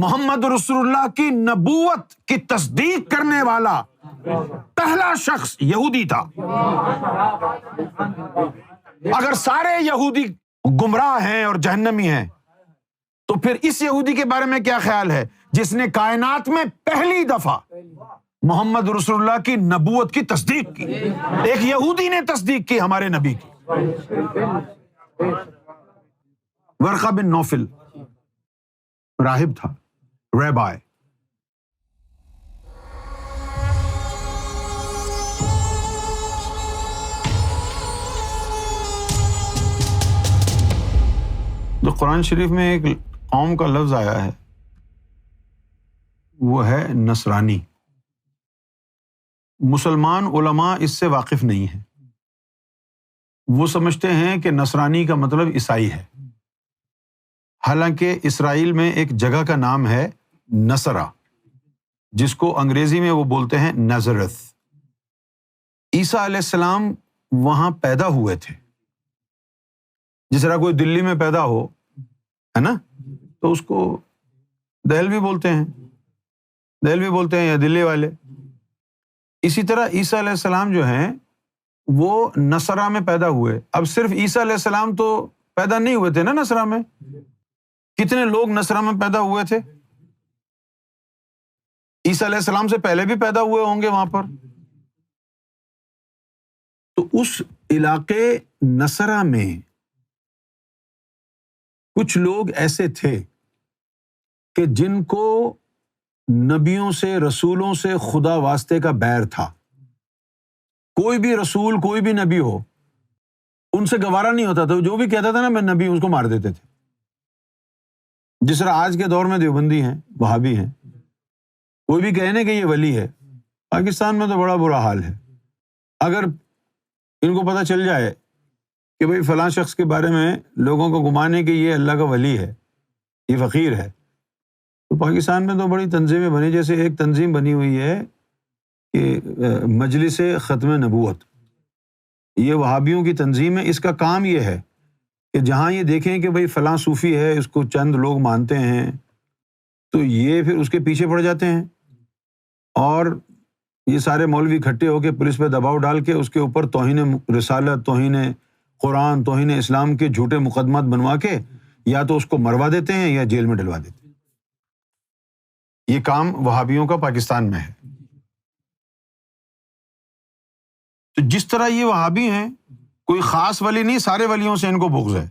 محمد رسول اللہ کی نبوت کی تصدیق کرنے والا پہلا شخص یہودی تھا۔ اگر سارے یہودی گمراہ ہیں اور جہنمی ہیں تو پھر اس یہودی کے بارے میں کیا خیال ہے جس نے کائنات میں پہلی دفعہ محمد رسول اللہ کی نبوت کی تصدیق کی؟ ایک یہودی نے تصدیق کی ہمارے نبی کی۔ ورقہ بن نوفل راہب تھا، ریبائے۔ تو قرآن شریف میں ایک قوم کا لفظ آیا ہے، وہ ہے نصرانی۔ مسلمان علماء اس سے واقف نہیں ہیں، وہ سمجھتے ہیں کہ نصرانی کا مطلب عیسائی ہے، حالانکہ اسرائیل میں ایک جگہ کا نام ہے نصرہ، جس کو انگریزی میں وہ بولتے ہیں نازرeth۔ عیسیٰ علیہ السلام وہاں پیدا ہوئے تھے، جس طرح کوئی دلی میں پیدا ہو ہے نا تو اس کو دہلوی بولتے ہیں یا دلی والے۔ اسی طرح عیسیٰ علیہ السلام جو ہیں وہ نصرہ میں پیدا ہوئے۔ اب صرف عیسیٰ علیہ السلام تو پیدا نہیں ہوئے تھے نا نصرہ میں، کتنے لوگ نصرہ میں پیدا ہوئے تھے؟ عیسیٰ علیہ السلام سے پہلے بھی پیدا ہوئے ہوں گے وہاں پر۔ تو اس علاقے نصرہ میں کچھ لوگ ایسے تھے کہ جن کو نبیوں سے، رسولوں سے خدا واسطے کا بیر تھا۔ کوئی بھی رسول، کوئی بھی نبی ہو، ان سے گوارا نہیں ہوتا تھا، جو بھی کہتا تھا نا میں نبی ہوں، اس کو مار دیتے تھے۔ جس طرح آج کے دور میں دیوبندی ہیں، وہابی ہیں، کوئی بھی کہنے کہ یہ ولی ہے۔ پاکستان میں تو بڑا برا حال ہے، اگر ان کو پتہ چل جائے کہ بھئی فلاں شخص کے بارے میں لوگوں کو گمان ہے کہ یہ اللہ کا ولی ہے، یہ فقیر ہے، تو پاکستان میں تو بڑی تنظیمیں بنی، جیسے ایک تنظیم بنی ہوئی ہے کہ مجلس ختم نبوت، یہ وہابیوں کی تنظیم ہے۔ اس کا کام یہ ہے کہ جہاں یہ دیکھیں کہ بھئی فلاں صوفی ہے، اس کو چند لوگ مانتے ہیں، تو یہ پھر اس کے پیچھے پڑ جاتے ہیں، اور یہ سارے مولوی اکٹھے ہو کے پولیس پہ دباؤ ڈال کے اس کے اوپر توہین رسالت، توہین قرآن، توہین اسلام کے جھوٹے مقدمات بنوا کے یا تو اس کو مروا دیتے ہیں یا جیل میں ڈلوا دیتے ہیں۔ یہ کام وہابیوں کا پاکستان میں ہے۔ تو جس طرح یہ وہابی ہیں، کوئی خاص ولی نہیں، سارے ولیوں سے ان کو بغض ہے۔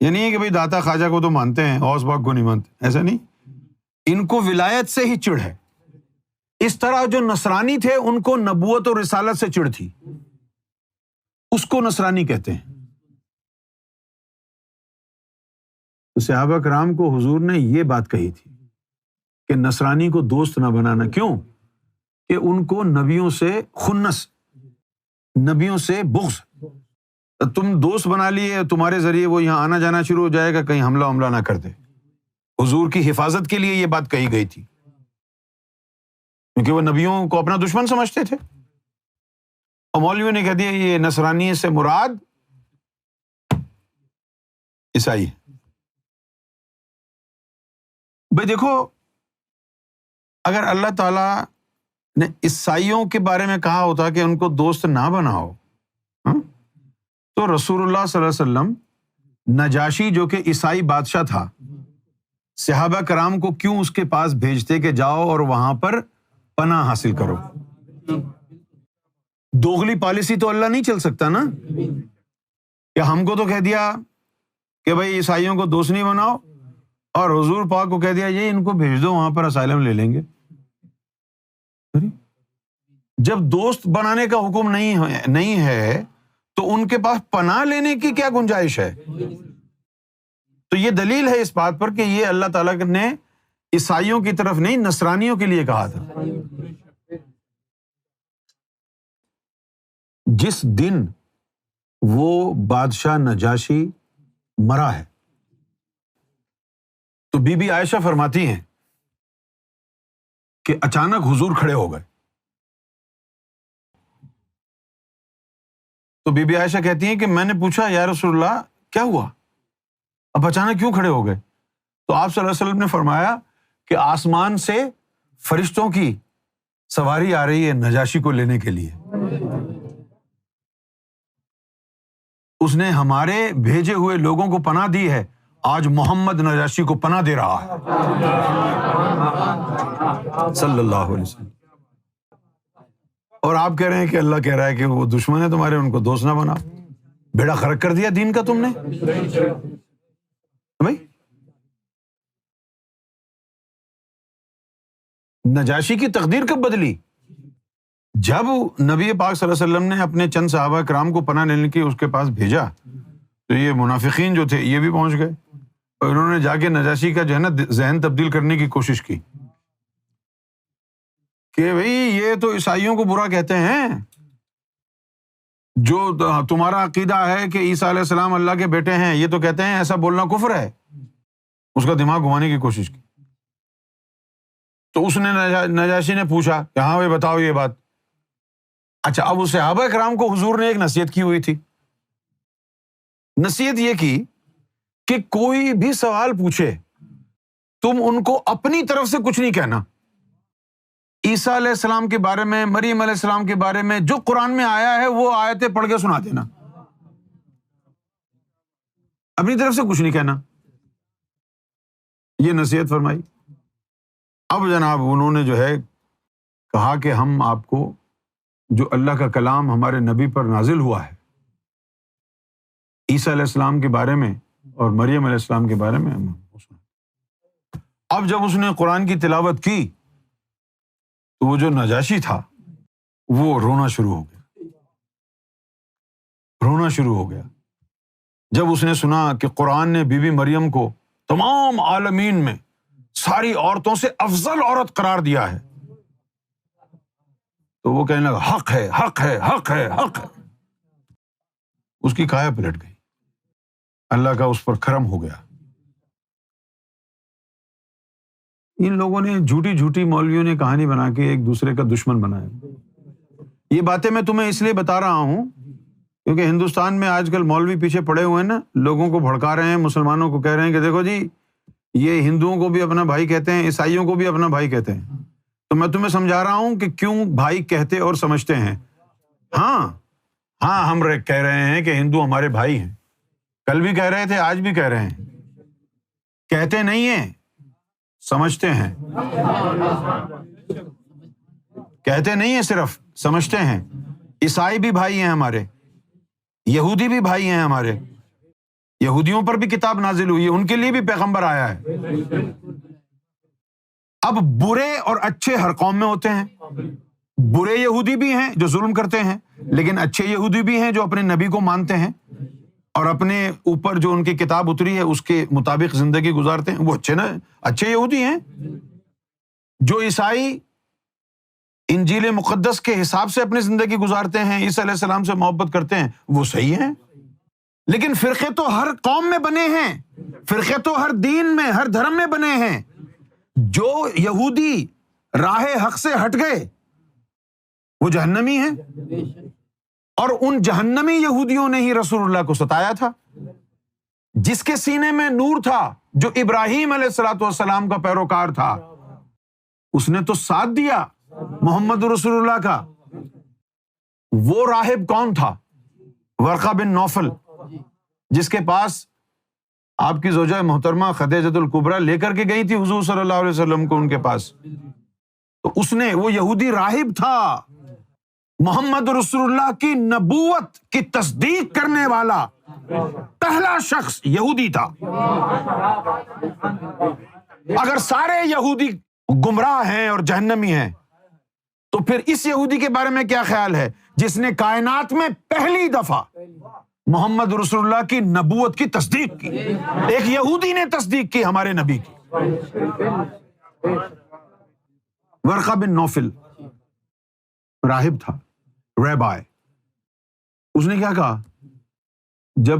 یہ نہیں ہے کہ بھئی داتا خواجہ کو تو مانتے ہیں، غوث پاک کو نہیں مانتے، ایسا نہیں، ان کو ولایت سے ہی چڑ ہے۔ اس طرح جو نصرانی تھے ان کو نبوت اور رسالت سے چڑ تھی، اس کو نصرانی کہتے ہیں۔ تو صحابہ کرام کو حضور نے یہ بات کہی تھی کہ نصرانی کو دوست نہ بنانا۔ کیوں؟ کہ ان کو نبیوں سے خنس، نبیوں سے بغض۔ تم دوست بنا لیے، تمہارے ذریعے وہ یہاں آنا جانا شروع ہو جائے گا، کہیں حملہ نہ کر دے۔ حضور کی حفاظت کے لیے یہ بات کہی گئی تھی، کیونکہ وہ نبیوں کو اپنا دشمن سمجھتے تھے۔ اور مولویوں نے کہہ دیا یہ نصرانی سے مراد عیسائی ہے۔ بھائی دیکھو، اگر اللہ تعالیٰ نے عیسائیوں کے بارے میں کہا ہوتا کہ ان کو دوست نہ بناؤ، تو رسول اللہ صلی اللہ علیہ وسلم نجاشی جو کہ عیسائی بادشاہ تھا، صحابہ کرام کو کیوں اس کے پاس بھیجتے کہ جاؤ اور وہاں پر پناہ حاصل کرو؟ دوغلی پالیسی تو اللہ نہیں چل سکتا نا، کہ ہم کو تو کہہ دیا کہ بھائی عیسائیوں کو دوست نہیں بناؤ، اور حضور پاک کو کہہ دیا یہ ان کو بھیج دو، وہاں پر اسائلم لے لیں گے۔ جب دوست بنانے کا حکم نہیں ہے تو ان کے پاس پناہ لینے کی کیا گنجائش ہے؟ تو یہ دلیل ہے اس بات پر کہ یہ اللہ تعالیٰ نے عیسائیوں کی طرف نہیں، نصرانیوں کے لیے کہا تھا۔ جس دن وہ بادشاہ نجاشی مرا ہے تو بی بی عائشہ فرماتی ہیں کہ اچانک حضور کھڑے ہو گئے۔ تو بی بی عائشہ کہتی ہیں کہ میں نے پوچھا یا رسول اللہ کیا ہوا، اب اچانک کیوں کھڑے ہو گئے؟ تو آپ صلی اللہ علیہ وسلم نے فرمایا کہ آسمان سے فرشتوں کی سواری آ رہی ہے نجاشی کو لینے کے لیے. اس نے ہمارے بھیجے ہوئے لوگوں کو پناہ دی ہے، آج محمد نجاشی کو پناہ دے رہا ہے صلی اللہ علیہ وسلم. اور آپ کہہ رہے ہیں کہ اللہ کہہ رہا ہے کہ وہ دشمن ہے تمہارے، ان کو دوست نہ بناؤ. بیڑا غرق کر دیا دین کا تم نے بھائی. نجاشی کی تقدیر کب بدلی؟ جب نبی پاک صلی اللہ علیہ وسلم نے اپنے چند صحابہ کرام کو پناہ لینے کے اس کے پاس بھیجا تو یہ منافقین جو تھے یہ بھی پہنچ گئے اور انہوں نے جا کے نجاشی کا جو ہے نا ذہن تبدیل کرنے کی کوشش کی کہ بھئی یہ تو عیسائیوں کو برا کہتے ہیں، جو تمہارا عقیدہ ہے کہ عیسیٰ علیہ السلام اللہ کے بیٹے ہیں یہ تو کہتے ہیں ایسا بولنا کفر ہے. اس کا دماغ گھمانے کی کوشش کی. تو اس نے نجاشی نے پوچھا کہ ہاں بھائی بتاؤ یہ بات. اچھا، اب اس صحابہ کرام کو حضور نے ایک نصیحت کی ہوئی تھی. نصیحت یہ کی کہ کوئی بھی سوال پوچھے تم ان کو اپنی طرف سے کچھ نہیں کہنا. عیسیٰ علیہ السلام کے بارے میں، مریم علیہ السلام کے بارے میں جو قرآن میں آیا ہے وہ آیتیں پڑھ کے سنا دینا، اپنی طرف سے کچھ نہیں کہنا. یہ نصیحت فرمائی. اب جناب انہوں نے جو ہے کہا کہ ہم آپ کو جو اللہ کا کلام ہمارے نبی پر نازل ہوا ہے عیسیٰ علیہ السلام کے بارے میں اور مریم علیہ السلام کے بارے میں اب جب اس نے قرآن کی تلاوت کی تو وہ جو نجاشی تھا وہ رونا شروع ہو گیا جب اس نے سنا کہ قرآن نے بی بی مریم کو تمام عالمین میں ساری عورتوں سے افضل عورت قرار دیا ہے تو وہ کہنے لگا حق ہے حق ہے حق ہے حق ہے. اس کی کایا پلٹ گئی، اللہ کا اس پر کرم ہو گیا. ان لوگوں نے جھوٹی مولویوں نے کہانی بنا کے ایک دوسرے کا دشمن بنایا. یہ باتیں میں تمہیں اس لیے بتا رہا ہوں کیونکہ ہندوستان میں آج کل مولوی پیچھے پڑے ہوئے ہیں نا، لوگوں کو بھڑکا رہے ہیں، مسلمانوں کو کہہ رہے ہیں کہ دیکھو جی یہ ہندوؤں کو بھی اپنا بھائی کہتے ہیں، عیسائیوں کو بھی اپنا بھائی کہتے ہیں. تو میں تمہیں سمجھا رہا ہوں کہ کیوں بھائی کہتے اور سمجھتے ہیں. ہاں ہم کہہ رہے ہیں کہ ہندو ہمارے بھائی ہیں، کل بھی کہہ رہے تھے، آج بھی کہہ رہے ہیں. کہتے نہیں ہیں، سمجھتے ہیں. کہتے نہیں ہیں، صرف سمجھتے ہیں. عیسائی بھی بھائی ہیں ہمارے، یہودی بھی بھائی ہیں ہمارے. یہودیوں پر بھی کتاب نازل ہوئی ہے، ان کے لیے بھی پیغمبر آیا ہے. اب برے اور اچھے ہر قوم میں ہوتے ہیں. برے یہودی بھی ہیں جو ظلم کرتے ہیں، لیکن اچھے یہودی بھی ہیں جو اپنے نبی کو مانتے ہیں اور اپنے اوپر جو ان کی کتاب اتری ہے اس کے مطابق زندگی گزارتے ہیں. وہ اچھے یہودی ہیں. جو عیسائی انجیل مقدس کے حساب سے اپنی زندگی گزارتے ہیں، عیسیٰ علیہ السلام سے محبت کرتے ہیں، وہ صحیح ہیں. لیکن فرقے تو ہر قوم میں بنے ہیں، فرقے تو ہر دین میں، ہر دھرم میں بنے ہیں. جو یہودی راہ حق سے ہٹ گئے وہ جہنمی ہیں، اور ان جہنمی یہودیوں نے ہی رسول اللہ کو ستایا تھا. جس کے سینے میں نور تھا، جو ابراہیم علیہ الصلوۃ والسلام کا پیروکار تھا، اس نے تو ساتھ دیا محمد رسول اللہ کا. وہ راہب کون تھا؟ ورقہ بن نوفل، جس کے پاس آپ کی زوجہ محترمہ خدیجۃ الکبریٰ لے کر کے گئی تھی حضور صلی اللہ علیہ وسلم کو ان کے پاس. تو اس نے، وہ یہودی راہب تھا، محمد رسول اللہ کی نبوت کی تصدیق کرنے والا پہلا شخص یہودی تھا. اگر سارے یہودی گمراہ ہیں اور جہنمی ہیں تو پھر اس یہودی کے بارے میں کیا خیال ہے جس نے کائنات میں پہلی دفعہ محمد رسول اللہ کی نبوت کی تصدیق کی؟ ایک یہودی نے تصدیق کی ہمارے نبی کی. ورقہ بن نوفل راہب تھا، ریبائے. اس نے کیا کہا جب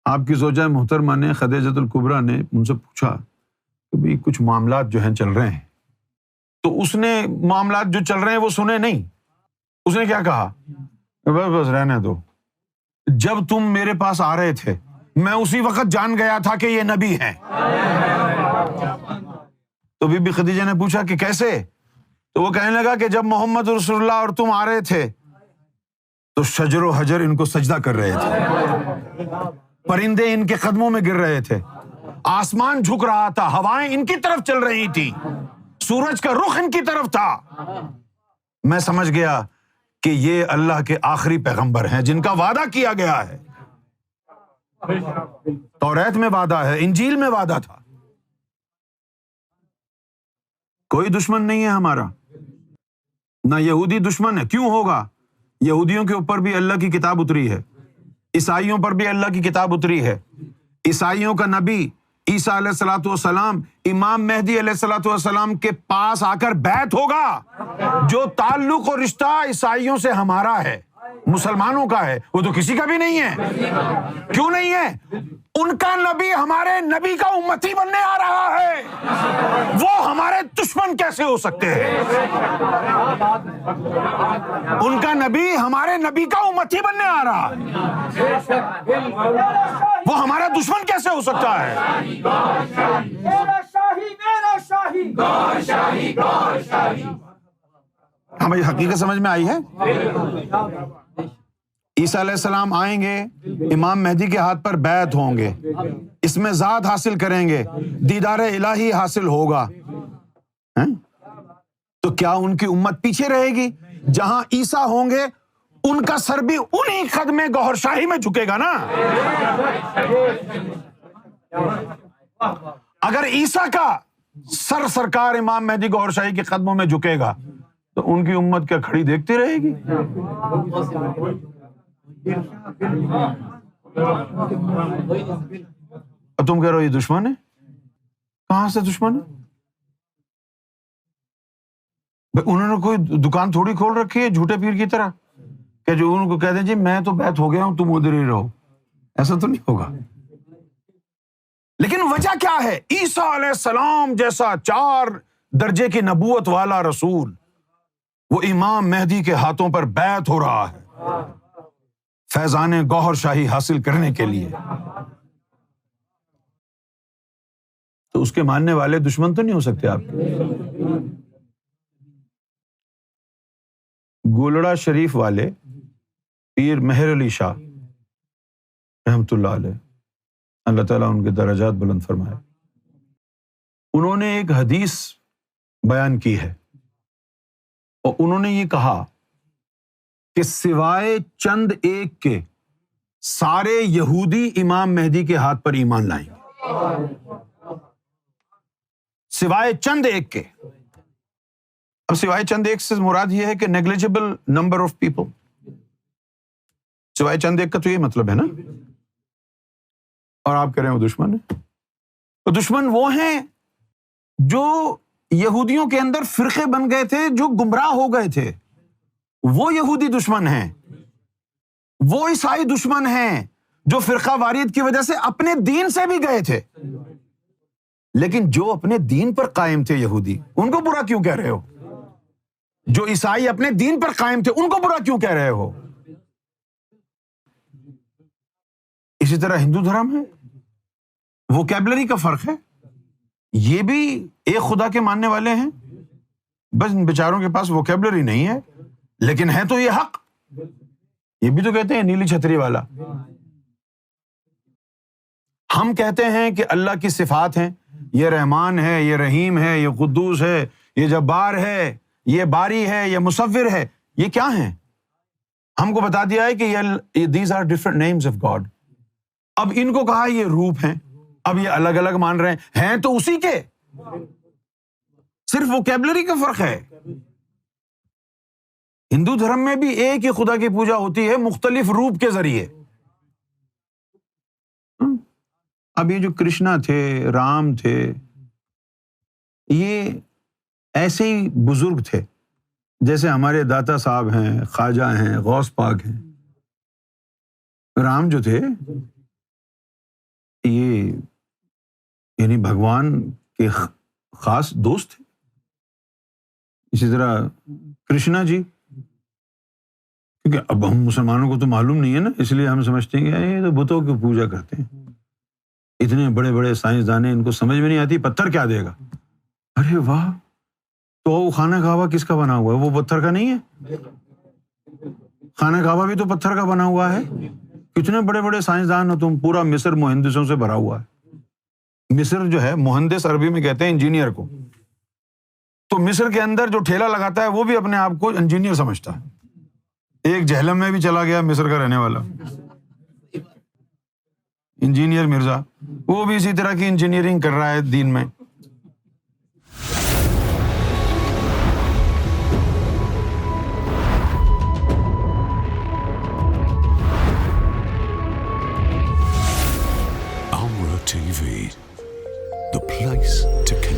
آپ کی زوجہ محترمہ نے خدیجۃ الکبریٰ نے ان سے پوچھا کہ بھئی کچھ معاملات جو ہیں چل رہے ہیں، تو اس نے معاملات جو چل رہے ہیں وہ سنے نہیں. اس نے کیا کہا، بس رہنے دو، جب تم میرے پاس آ رہے تھے میں اسی وقت جان گیا تھا کہ یہ نبی ہیں. تو بی بی خدیجہ نے پوچھا کہ کیسے؟ تو وہ کہنے لگا کہ جب محمد رسول اللہ اور تم آ رہے تھے تو شجر و حجر ان کو سجدہ کر رہے تھے، پرندے ان کے قدموں میں گر رہے تھے، آسمان جھک رہا تھا، ہوائیں ان کی طرف چل رہی تھی، سورج کا رخ ان کی طرف تھا۔ میں سمجھ گیا کہ یہ اللہ کے آخری پیغمبر ہیں جن کا وعدہ کیا گیا ہے، توریت میں وعدہ ہے، انجیل میں وعدہ تھا۔ کوئی دشمن نہیں ہے ہمارا، نہ یہودی دشمن ہے، کیوں ہوگا؟ یہودیوں کے اوپر بھی اللہ کی کتاب اتری ہے، عیسائیوں پر بھی اللہ کی کتاب اتری ہے۔ عیسائیوں کا نبی عیسیٰ علیہ الصلوۃ والسلام امام مہدی علیہ الصلوۃ والسلام کے پاس آ کر بیعت ہوگا۔ جو تعلق اور رشتہ عیسائیوں سے ہمارا ہے، مسلمانوں کا ہے، وہ تو کسی کا بھی نہیں ہے۔ کیوں نہیں ہے؟ ان کا نبی ہمارے نبی کا امتی بننے آ رہا ہے، وہ ہمارے دشمن کیسے ہو سکتے ہیں؟ ان کا نبی ہمارے نبی کا امتی بننے آ رہا ہے، وہ ہمارا دشمن کیسے ہو سکتا ہے؟ ہاں بھائی، حقیقت سمجھ میں آئی ہے؟ عیسیٰ علیہ السلام آئیں گے، امام مہدی کے ہاتھ پر بیعت ہوں گے، اس میں ذات حاصل کریں گے، دیدار الہی حاصل ہوگا۔ تو کیا ان کی امت پیچھے رہے گی؟ جہاں عیسیٰ ہوں گے ان کا سر بھی انہی قدم گوہر شاہی میں جھکے گا نا۔ اگر عیسیٰ کا سر سرکار امام مہدی گوہر شاہی کے قدموں میں جھکے گا تو ان کی امت کیا کھڑی دیکھتی رہے گی؟ اور تم کہہ رہے ہو یہ دشمن ہے؟ کہاں سے دشمن ہے؟ انہوں نے کوئی دکان تھوڑی کھول رکھی ہے جھوٹے پیر کی طرح کہ جو ان کو کہہ دیں جی میں تو بیعت ہو گیا ہوں، تم ادھر ہی رہو، ایسا تو نہیں ہوگا۔ لیکن وجہ کیا ہے؟ عیسیٰ علیہ السلام جیسا 4 درجے کی نبوت والا رسول وہ امام مہدی کے ہاتھوں پر بیعت ہو رہا ہے فیضان گوہر شاہی حاصل کرنے کے لیے، تو اس کے ماننے والے دشمن تو نہیں ہو سکتے آپ کے۔ گولڑا شریف والے پیر مہر علی شاہ رحمۃ اللہ علیہ، اللہ تعالیٰ ان کے درجات بلند فرمائے، انہوں نے ایک حدیث بیان کی ہے اور انہوں نے یہ کہا کہ سوائے چند ایک کے سارے یہودی امام مہدی کے ہاتھ پر ایمان لائیں گے، سوائے چند ایک کے۔ اب سوائے چند ایک سے مراد یہ ہے کہ نیگلیجبل نمبر آف پیپل، سوائے چند ایک کا تو یہ مطلب ہے نا۔ اور آپ کہہ رہے ہیں وہ دشمن ہے؟ تو دشمن وہ ہیں جو یہودیوں کے اندر فرقے بن گئے تھے، جو گمراہ ہو گئے تھے، وہ یہودی دشمن ہیں۔ وہ عیسائی دشمن ہیں جو فرقہ واریت کی وجہ سے اپنے دین سے بھی گئے تھے، لیکن جو اپنے دین پر قائم تھے یہودی، ان کو برا کیوں کہہ رہے ہو؟ جو عیسائی اپنے دین پر قائم تھے ان کو برا کیوں کہہ رہے ہو؟ اسی طرح ہندو دھرم ہے، ووکیبلری کا فرق ہے، یہ بھی ایک خدا کے ماننے والے ہیں، بس ان بیچاروں کے پاس ووکیبلری نہیں ہے، لیکن ہے تو یہ حق۔ یہ بھی تو کہتے ہیں نیلی چھتری والا۔ ہم کہتے ہیں کہ اللہ کی صفات ہیں، یہ رحمان ہے، یہ رحیم ہے، یہ قدوس ہے، یہ جبار ہے، یہ باری ہے، یہ مصور ہے۔ یہ کیا ہیں؟ ہم کو بتا دیا ہے کہ یہ these are different names of God. اب ان کو کہا یہ روپ ہیں، اب یہ الگ الگ مان رہے ہیں تو اسی کے، صرف ووکیبلری کا فرق ہے۔ ہندو دھرم میں بھی ایک ہی خدا کی پوجا ہوتی ہے مختلف روپ کے ذریعے۔ اب یہ جو کرشنا تھے، رام تھے، یہ ایسے ہی بزرگ تھے جیسے ہمارے داتا صاحب ہیں، خواجہ ہیں، غوث پاک ہیں۔ رام جو تھے یہ یعنی بھگوان کے خاص دوست تھے۔ اسی طرح کرشنا جی، کیونکہ اب ہم مسلمانوں کو تو معلوم نہیں ہے نا، اس لیے ہم سمجھتے ہیں کہ یہ تو بتوں کی پوجا کرتے ہیں، اتنے بڑے بڑے سائنسدان ہیں، ان کو سمجھ میں نہیں آتی پتھر کیا دے گا، ارے واہ، تو وہ خانہ کعبہ کس کا بنا ہوا ہے؟ وہ پتھر کا نہیں ہے؟ خانہ کعبہ بھی تو پتھر کا بنا ہوا ہے. کتنے بڑے بڑے سائنسدان ہو تم، پورا مصر مہندسوں سے بھرا ہوا ہے. مصر جو ہے، مہندس عربی میں کہتے ہیں انجینئر کو. تو مصر کے اندر جو ٹھیلا لگاتا ہے وہ بھی اپنے آپ کو انجینئر سمجھتا ہے. ایک جہلم میں بھی چلا گیا مصر کا رہنے والا انجینئر مرزا، وہ بھی اسی طرح کی انجینئرنگ کر رہا ہے دین میں. Amra TV, the place to connect.